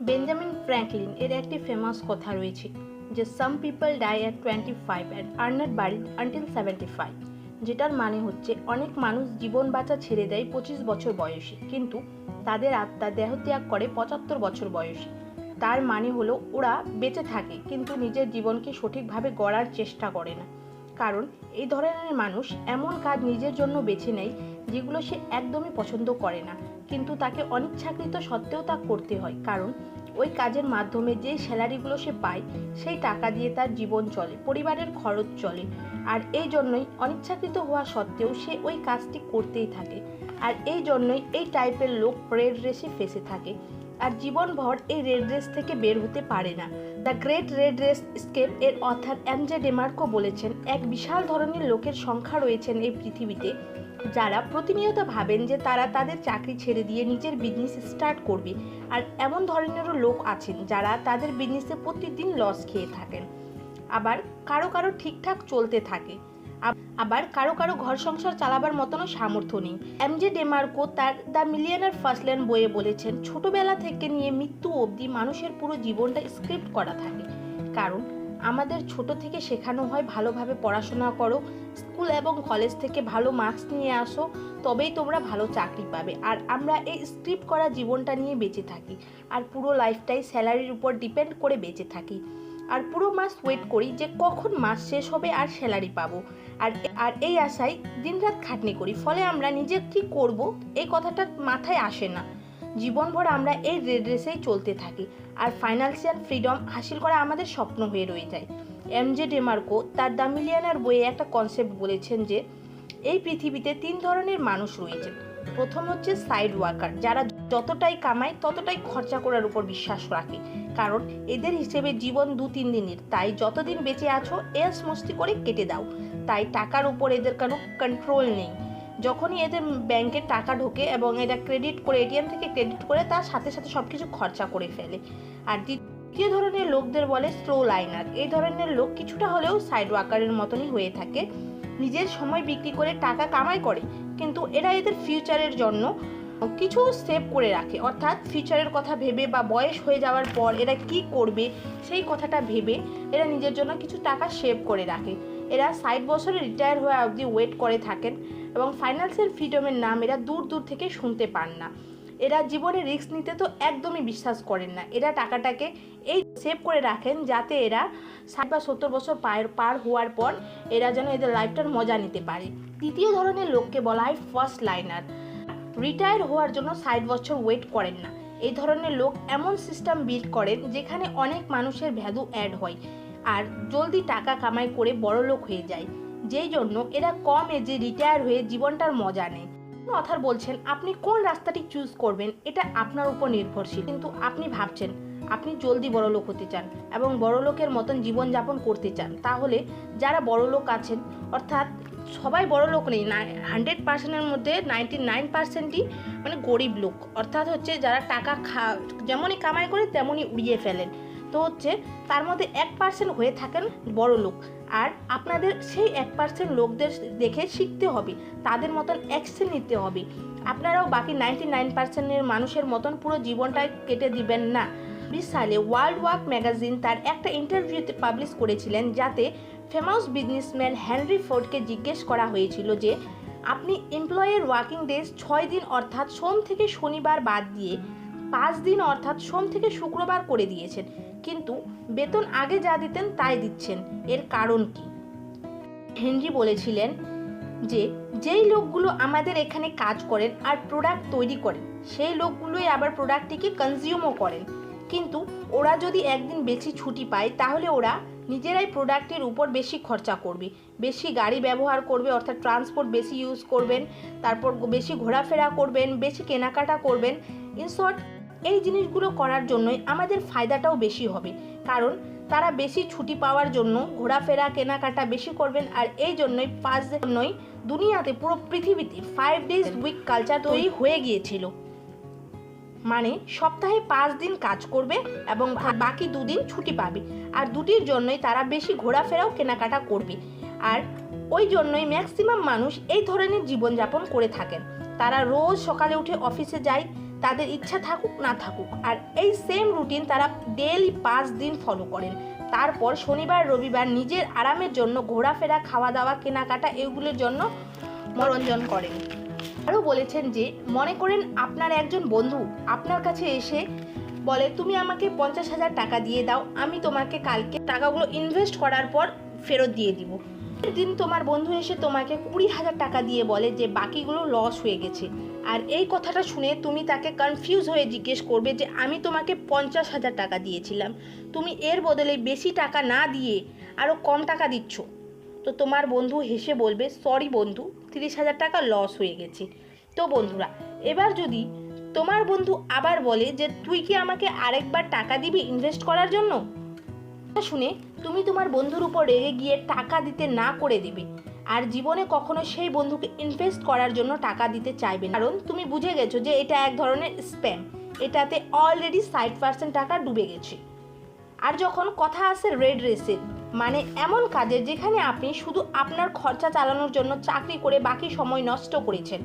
Benjamin Franklin এর একটি famous কথা রয়েছে যে some people die at 25 and are not buried until 75, যেটার মানে হচ্ছে অনেক মানুষ জীবন বাঁচা ছেড়ে দেয় 25 বছর বয়সে, কিন্তু তাদের আত্মা দেহত্যাগ করে 75 বছর বয়সে। তার মানে হলো ওরা বেঁচে থাকে কিন্তু নিজের জীবনকে সঠিকভাবে গড়ার চেষ্টা করে না। কারণ এই ধরনের মানুষ এমন কাজ নিজের জন্য বেছে নেয় যেগুলো সে একদমই পছন্দ করে না, কিন্তু তাকে অনিচ্ছাকৃত সত্ত্বেও তা করতে হয়। কারণ ওই কাজের মাধ্যমে যে স্যালারিগুলো সে পায় সেই টাকা দিয়ে তার জীবন চলে, পরিবারের খরচ চলে। আর এই জন্যই অনিচ্ছাকৃত হওয়া সত্ত্বেও সে ওই কাজটি করতেই থাকে। আর এই জন্যই এই টাইপের লোক রেড রেসে ফেসে থাকে আর জীবনভর এই রেড রেস থেকে বের হতে পারে না। The great rat race escape এর অথর এমজে ডেমার্কো বলেছেন, এক বিশাল ধরনের লোকের সংখ্যা রয়েছেন এই পৃথিবীতে যারা প্রতিনিয়ত ভাবেন যে তারা তাদের চাকরি ছেড়ে দিয়ে নিজের বিজনেস স্টার্ট করবে, আর এমন ধরনেরও লোক আছেন যারা তাদের বিজনেসে প্রতিদিন লস খেয়ে থাকেন। আবার কারো কারো ঠিকঠাক চলতে থাকে, আবার কারো কারো ঘর সংসার চালাবার মতনও সামর্থ্য নেই। এমজে ডেমার্কো তার দ্য মিলিয়নার ফার্স্ট ল্যান্ড বইয়ে বলেছেন, ছোটবেলা থেকে নিয়ে মৃত্যু অবধি মানুষের পুরো জীবনটা স্ক্রিপ্ট করা থাকে। কারণ আমাদের ছোট থেকে শেখানো হয় ভালোভাবে পড়াশোনা করো, স্কুল এবং কলেজ থেকে ভালো মার্কস নিয়ে আসো, তবেই তোমরা ভালো চাকরি পাবে। আর আমরা এই স্ক্রিপ্ট করা জীবনটা নিয়ে বেঁচে থাকি আর পুরো লাইফটাই স্যালারির উপর ডিপেন্ড করে বেঁচে থাকি। আর পুরো মাস ওয়েট করি যে কখন মাস শেষ হবে আর স্যালারি পাবো। আর এই আশায় দিনরাত খাটনি করি, ফলে আমরা নিজে কী করব এই কথাটা মাথায় আসে না। জীবনভর আমরা এই রেড রেসেই চলতে থাকি আর ফাইন্যান্সিয়াল ফ্রিডম হাসিল করা আমাদের স্বপ্ন হয়ে রয়ে যায়। এমজে ডেমার্কো তার দ্য মিলিয়নার বইয়ে একটা কনসেপ্ট বলেছেন যে এই পৃথিবীতে 3 ধরনের মানুষ রয়েছেন। প্রথম হচ্ছে সাইড ওয়ার্কার, যারা যতটাই কামায় ততটাই খরচা করার উপর বিশ্বাস রাখে। কারণ এদের হিসেবে জীবন 2-3 দিনের, তাই যতদিন বেঁচে আছো এস মস্তি করে কেটে দাও। তাই টাকার উপর এদের কোনো কন্ট্রোল নেই। যখনই এদের ব্যাংকে টাকা ঢোকে এবং এটা ক্রেডিট করে এটিএম থেকে ক্রেডিট করে তার সাথে সাথে সব কিছু খরচা করে ফেলে। আর দ্বিতীয় ধরনের লোকদের বলে স্লো লাইনার। এই ধরনের লোক কিছুটা হলেও সাইড ওয়ার্কারের মতনই হয়ে থাকে, নিজের সময় বিক্রি করে টাকা কামাই করে, কিন্তু এরা এদের ফিউচারের জন্য কিছু সেভ করে রাখে। অর্থাৎ ফিউচারের কথা ভেবে বা বয়স হয়ে যাওয়ার পর এরা কি করবে সেই কথাটা ভেবে এরা নিজের জন্য কিছু টাকা সেভ করে রাখে। এরা 60 বছরে রিটায়ার হওয়া অবধি ওয়েট করে থাকেন এবং ফাইন্যান্সিয়াল ফ্রিডমের নাম এরা দূর দূর থেকে শুনতে পান না। এরা জীবনে রিস্ক নিতে তো একদমই বিশ্বাস করেন না। এরা টাকাটাকে এই সেভ করে রাখেন যাতে এরা 60 বা 70 বছর পার হওয়ার পর এরা যেন এদের লাইফটার মজা নিতে পারে। তৃতীয় ধরনের লোককে বলা হয় ফার্স্ট লাইনার। রিটায়ার হওয়ার জন্য 60 বছর ওয়েট করেন না। এই ধরনের লোক এমন সিস্টেম বিল্ড করেন যেখানে অনেক মানুষের ভ্যালু অ্যাড হয় আর জলদি টাকা কামাই করে বড়লোক হয়ে যায়, যেই জন্য এরা কম এজে রিটায়ার হয়ে জীবনটার মজা নেয়। অথর বলছেন, আপনি কোন রাস্তাটি চুজ করবেন এটা আপনার উপর নির্ভরশীল, কিন্তু আপনি ভাবছেন আপনি জলদি বড়লোক হতে চান এবং বড়লোকের মতন জীবনযাপন করতে চান, তাহলে যারা বড়লোক আছেন, অর্থাৎ সবাই বড়লোক নেই, 100%-এর মধ্যে 99%ই মানে গরিব লোক। অর্থাৎ হচ্ছে যারা টাকা যেমনই কামাই করে তেমনই উড়িয়ে ফেলেন। তো হচ্ছে তার মধ্যে 1% হয়ে থাকেন বড়লোক। আর আপনাদের সেই 1% লোকদের দেখে শিখতে হবে, তাদের মতন অ্যাকশন নিতে হবে। আপনারাও বাকি 99%-এর মানুষের মতন পুরো জীবনটা কেটে দিবেন না। 20 সালে ওয়ার্ল্ড ওয়ার্ক ম্যাগাজিন তার একটা ইন্টারভিউতে পাবলিশ করেছিলেন, যাতে ফেমাস বিজনেসম্যান হেনরি ফোর্ডকে জিজ্ঞেস করা হয়েছিল যে আপনি এমপ্লয়ের ওয়ার্কিং ডেজ 6 দিন অর্থাৎ সোম থেকে শনিবার বাদ দিয়ে 5 দিন অর্থাৎ সোম থেকে শুক্রবার করে দিয়েছেন, কিন্তু বেতন আগে যা দিতেন তাই দিচ্ছেন, এর কারণ কি? হেনরি বলেছিলেন যে যেই লোকগুলো আমাদের এখানে কাজ করেন আর প্রোডাক্ট তৈরি করেন সেই লোকগুলোই আবার প্রোডাক্টটিকে কনজিউমও করেন, কিন্তু ওরা যদি একদিন বেশি ছুটি পায় তাহলে ওরা নিজেরাই প্রোডাক্টের উপর বেশি খরচা করবে, বেশি গাড়ি ব্যবহার করবে, অর্থাৎ ট্রান্সপোর্ট বেশি ইউজ করবেন, তারপর বেশি ঘোরাফেরা করবেন, বেশি কেনাকাটা করবেন। ইন শর্ট, এই জিনিসগুলো করার জন্যই আমাদের ফায়দাটাও বেশি হবে, কারণ তারা বেশি ছুটি পাওয়ার জন্য ঘোরাফেরা কেনাকাটা বেশি করবেন। আর এই জন্যই দুনিয়াতে পুরো পৃথিবীতে 5 days উইক কালচার তৈরি হয়ে গিয়েছিল। মানে সপ্তাহে 5 দিন কাজ করবে এবং বাকি 2 দিন ছুটি পাবে, আর দুটির জন্যই তারা বেশি ঘোরাফেরাও কেনাকাটা করবে। আর ওই জন্যই ম্যাক্সিমাম মানুষ এই ধরনের জীবনযাপন করে থাকেন। তারা রোজ সকালে উঠে অফিসে যায়, তাদের ইচ্ছা থাকুক না থাকুক। আর এই সেম রুটিন তারা ডেইলি 5 দিন ফলো করেন। তারপর শনিবার রবিবার নিজের আরামের জন্য ঘোরাফেরা, খাওয়া দাওয়া, কেনাকাটা এগুলোর জন্য মনোরঞ্জন করেন। আরও বলেছেন যে মনে করেন আপনার একজন বন্ধু আপনার কাছে এসে বলে, তুমি আমাকে 50,000 টাকা দিয়ে দাও, আমি তোমাকে কালকে টাকাগুলো ইনভেস্ট করার পর ফেরত দিয়ে দিব। দিন তোমার বন্ধু এসে তোমাকে 20,000 টাকা দিয়ে বলে যে বাকিগুলো লস হয়ে গেছে। আর এই কথাটা শুনে তুমি তাকে কনফিউজ হয়ে জিজ্ঞেস করবে যে আমি তোমাকে 50,000 টাকা দিয়েছিলাম, তুমি এর বদলে বেশি টাকা না দিয়ে আরও কম টাকা দিচ্ছ। তো তোমার বন্ধু হেসে বলবে, সরি বন্ধু, 30,000 টাকা লস হয়ে গেছে। তো বন্ধুরা, এবার যদি তোমার বন্ধু আবার বলে যে তুই কি আমাকে আরেকবার টাকা দিবি ইনভেস্ট করার জন্য, শুনে তুমি তোমার বন্ধুর উপর রেগে গিয়ে টাকা দিতে না করে দেবে। আর জীবনে কখনো সেই বন্ধুকে ইনভেস্ট করার জন্য টাকা দিতে চাইবে না, কারণ তুমি বুঝে গেছো যে এটা এক ধরনের স্প্যাম, এটাতে অলরেডি 60% টাকা ডুবে গেছে। আর যখন কথা আসে রেড রেসের, মানে এমন কাজের যেখানে আপনি শুধু আপনার খরচা চালানোর জন্য চাকরি করে বাকি সময় নষ্ট করেছেন,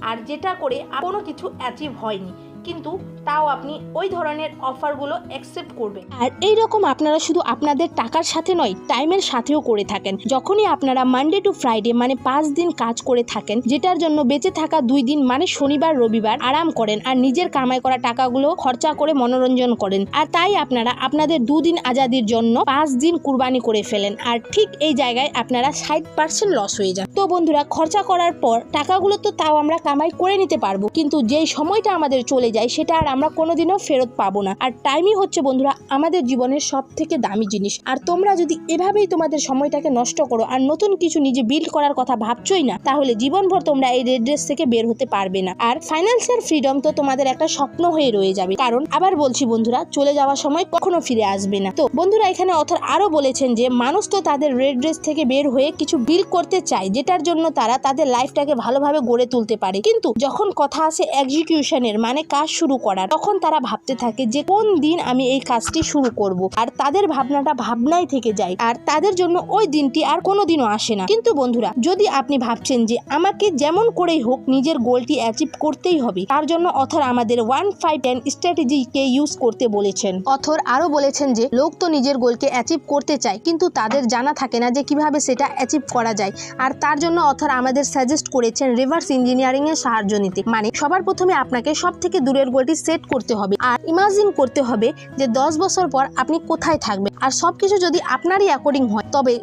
আর যেটা করে কোনো কিছু অ্যাচিভ হয়নি, কিন্তু তাও আপনি ওই ধরনের অফারগুলো অ্যাকসেপ্ট করবেন। আর এই রকম আপনারা শুধু আপনাদের টাকার সাথে নয়, টাইমের সাথেও করে থাকেন। যখনই আপনারা মানডে টু ফ্রাইডে মানে 5 দিন কাজ করে থাকেন, যেটার জন্য বেঁচে থাকা 2 দিন মানে শনিবার রবিবার আরাম করেন আর নিজের কামাই করা টাকাগুলো খরচা করে মনোরঞ্জন করেন। আর তাই আপনারা আপনাদের 2 দিন আজাদির জন্য 5 দিন কুরবানি করে ফেলেন। আর ঠিক এই জায়গায় আপনারা 60% লস হয়ে যান। তো বন্ধুরা, খরচা করার পর টাকাগুলো তো তাও আমরা কামাই করে নিতে পারবো, কিন্তু যেই সময়টা আমাদের চলে যায় সেটা আর আমরা কোনোদিনও ফেরত পাবো না। আর টাইমই হচ্ছে বন্ধুরা আমাদের জীবনের সব থেকে দামি জিনিস। আর তোমরা যদি এভাবেই তোমাদের সময়টাকে নষ্ট করো আর নতুন কিছু নিজে বিল্ড করার কথা ভাবছোই না, তাহলে জীবনভর তোমরা এই রেড রেস থেকে বের হতে পারবে না। আর ফাইন্যান্সিয়াল ফ্রিডম তো তোমাদের একটা স্বপ্ন হয়ে রয়ে যাবে, কারণ আবার বলছি বন্ধুরা, চলে যাওয়ার সময় কখনো ফিরে আসবে না। তো বন্ধুরা, এখানে অথর আরো বলেছেন যে মানুষ তো তাদের রেড রেস থেকে বের হয়ে কিছু বিল্ড করতে চায়, যেটার জন্য তারা তাদের লাইফটাকে ভালোভাবে গড়ে তুলতে পারে, কিন্তু যখন কথা আসে এক্সিকিউশনের মানে কাজ শুরু করার, তখন তারা ভাবতে থাকে যে কোন দিন আমি এই কাজটি শুরু করব। আর তাদের ভাবনাটা ভাবনাই থেকে যায়, আর তাদের জন্য ওই দিনটি আর কোনোদিনও আসে না। কিন্তু বন্ধুরা, যদি আপনি ভাবছেন যে আমাকে যেমন করেই হোক নিজের গোলটি অ্যাচিভ করতেই হবে, তার জন্য অথর আমাদের 1-5-10 স্ট্র্যাটেজিকে ইউজ করতে বলেছেন। অথর আরো বলেছেন যে লোক তো নিজের গোলকে অ্যাচিভ করতে চায়, কিন্তু তাদের জানা থাকে না যে কিভাবে সেটা অ্যাচিভ করা যায়। আর তার জন্য অথর আমাদের সাজেস্ট করেছেন রিভার্স ইঞ্জিনিয়ারিং এর সাহায্য নিতে। মানে সবার প্রথমে আপনাকে সব থেকে দূরের গোলটি সেট করতে হবে আর ইমাজিন করতে হবে যে 10 বছর পর আপনি কোথায় থাকবেন। আর সবকিছু যদি আপনারই অ্যাকর্ডিং হয়, তবে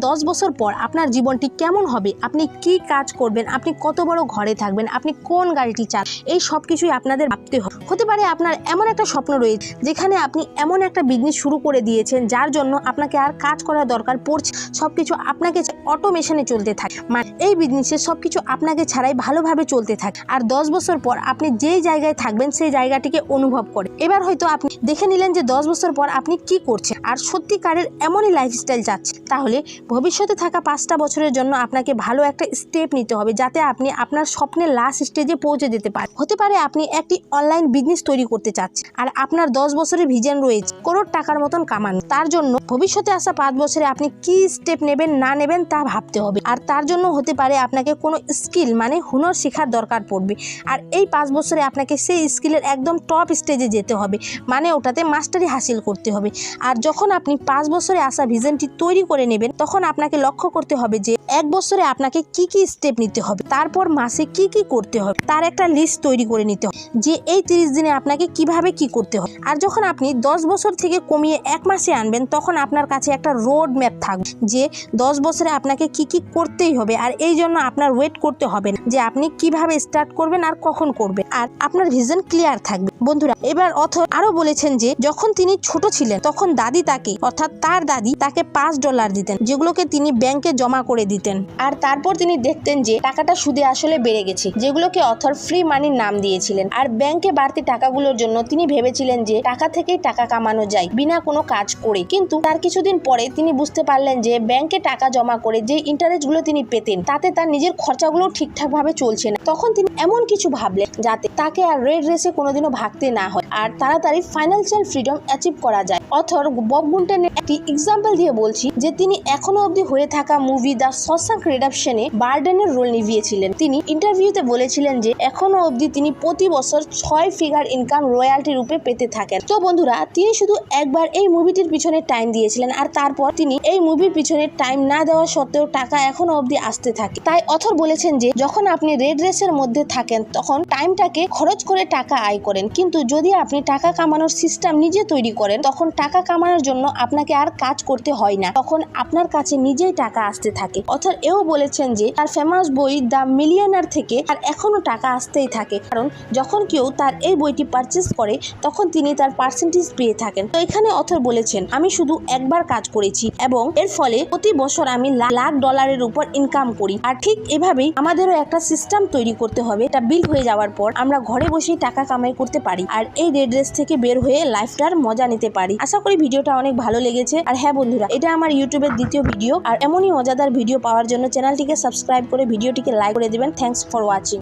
10 বছর পর আপনার জীবনটি কেমন হবে, আপনি কি কাজ করবেন, আপনি কত বড় ঘরে থাকবেন, আপনি কোন গাড়িটি চান, এই সব কিছুই আপনাদের ভাবতে হবে। হতে পারে আপনার এমন একটা স্বপ্ন রয়েছে যেখানে আপনি এমন একটা বিজনেস শুরু করে দিয়েছেন যার জন্য আপনাকে আর কাজ করার দরকার পড়ছে, সবকিছু আপনাকে অটোমেশনে চলতে থাকে। মানে এই বিজনেসে সবকিছু আপনাকে ছাড়াই ভালোভাবে চলতে থাকে। আর 10 বছর পর আপনি যেই জায়গায় থাকবেন সেই জায়গাটিকে অনুভব করে। এবার হয়তো আপনি দেখে নিলেন যে 10 বছর পর আপনি কি করছেন আর সত্যিকারের এমনই লাইফস্টাইল চাচ্ছেন, তাহলে ভবিষ্যতে থাকা 5টা বছরের জন্য আপনাকে ভালো একটা স্টেপ নিতে হবে, যাতে আপনি আপনার স্বপ্নের লাস্ট স্টেজে পৌঁছে যেতে পারেন। হতে পারে আপনি একটি অনলাইন বিজনেস তৈরি করতে চাচ্ছেন আর আপনার 10 বছরের ভিশন রয়েছে করোড় টাকার মতন কামান। তার জন্য ভবিষ্যতে আসা 5 বছরে আপনি কি স্টেপ নেবেন না নেবেন তা ভাবতে হবে। আর তার জন্য হতে পারে আপনাকে কোনো স্কিল মানে হুনর শেখার দরকার পড়বে। আর এই 5 বছরে আপনাকে সেই স্কিলের একদম টপ স্টেজে যেতে হবে, মানে ওটাতে মাস্টারি হাসিল করতে হবে। আর যখন আপনি 5 বছরে আসা ভিশনটি তৈরি করে নেবেন, তখন আপনাকে লক্ষ্য করতে হবে যে 1 বছরে আপনাকে কি কি স্টেপ নিতে হবে, তারপর মাসে কি কি করতে হবে তার একটা লিস্ট তৈরি করে নিতে হবে যে এই 30 দিনে আপনাকে কিভাবে কি করতে হবে। আর যখন আপনি 10 বছর থেকে কমিয়ে 1 মাসে আনবেন, তখন আপনার কাছে একটা রোড ম্যাপ থাকবে যে 10 বছরে আপনাকে কি কি করতেই হবে। আর এই জন্য আপনার ওয়েট করতে হবে না যে আপনি কিভাবে স্টার্ট করবেন আর কখন করবেন, আর আপনার ভিশন ক্লিয়ার থাকবে। বন্ধুরা, এবার অথর আরো বলেছেন যে যখন তিনি ছোট ছিলেন তখন দাদি তাকে অর্থাৎ তার দাদি তাকে $5 দিতেন, যেগুলোকে তিনি ব্যাংকে জমা করে দিতেন। আর তারপর তিনি দেখতেন যে টাকাটা সুদে আসলে বেড়ে গেছে, যেগুলোকে অথর ফ্রি মানির নাম দিয়েছিলেন। আর ব্যাংকে বাড়তি টাকাগুলোর জন্য তিনি ভেবেছিলেন যে টাকা থেকেই টাকা কামানো যায় বিনা কোনো কাজ করে। কিন্তু তার কিছুদিন পরে তিনি বুঝতে পারলেন যে ব্যাংকে টাকা জমা করে যে ইন্টারেস্টগুলো তিনি পেতেন তাতে তার নিজের খরচাগুলো ঠিকঠাক ভাবে চলছে না। তখন তিনি এমন কিছু ভাবলেন যাতে তাকে আর রেড রেসে কোনোদিনও ভাগতে না হয় আর তাড়াতাড়ি ফাইন্যান্সিয়াল ফ্রিডম অ্যাচিভ করা যায়। অথর বব গুন্টেনের একটি এক্সাম্পল দিয়ে বলছি যে তিনি এখনো অবধি হয়ে থাকা মুভি দ্য শশাঙ্ক রিডেম্পশনে বার্ডেনের রোল নিভিয়েছিলেন। তিনি ইন্টারভিউতে বলেছিলেন যে এখনো অবধি তিনি প্রতি বছর 6 ফিগার ইনকাম রয়্যালটি রূপে পেতে থাকেন। তো বন্ধুরা, তিনি শুধু একবার এই মুভিটির পিছনে টাইম দিয়েছিলেন আর তারপর তিনি এই মুভির পিছনে টাইম না দেওয়া সত্ত্বেও টাকা এখনো অবধি আসতে থাকে। তাই অথর বলেছেন যে যখন আপনি রেড রেসের মধ্যে থাকেন তখন টাইমটাকে খরচ করে টাকা আয় করেন, কিন্তু যদি আপনি টাকা কামানোর সিস্টেম নিজে তৈরি করেন তখন টাকা কামানোর জন্য আপনাকে আর কাজ করতে হয় না, তখন আপনার কাছে নিজেই টাকা আসতে থাকে। অথর এও বলেছেন যে তার ফেমাস বই দ্য মিলিয়নার থেকে আর এখনো টাকা আসতেই থাকে, কারণ যখন কেউ তার এই বইটি পারচেস করে তখন তিনি তার পার্সেন্টেজ পেয়ে থাকেন। তো এখানে অথর বলেছেন আমি শুধু একবার কাজ করেছি এবং এর ফলে প্রতি বছর আমি লাখ ডলারের উপর ইনকাম করি। আর ঠিক এভাবেই আমাদেরও একটা সিস্টেম তৈরি করতে হবে, এটা বিল্ড হয়ে যাওয়ার পর আমরা ঘরে বসেই টাকা কামাই করতে পারি আর এই রেড রেস থেকে বের হয়ে লাইফটার মজা নিতে পারি। আশা করি ভিডিওটা অনেক ভালো লেগেছে। আর হ্যাঁ বন্ধুরা, এটা আমার ইউটিউবের দ্বিতীয় ভিডিও আর এমনই মজাদার ভিডিও পাওয়ার জন্য চ্যানেলটিকে সাবস্ক্রাইব করে ভিডিওটিকে লাইক করে দিবেন। Thanks for watching.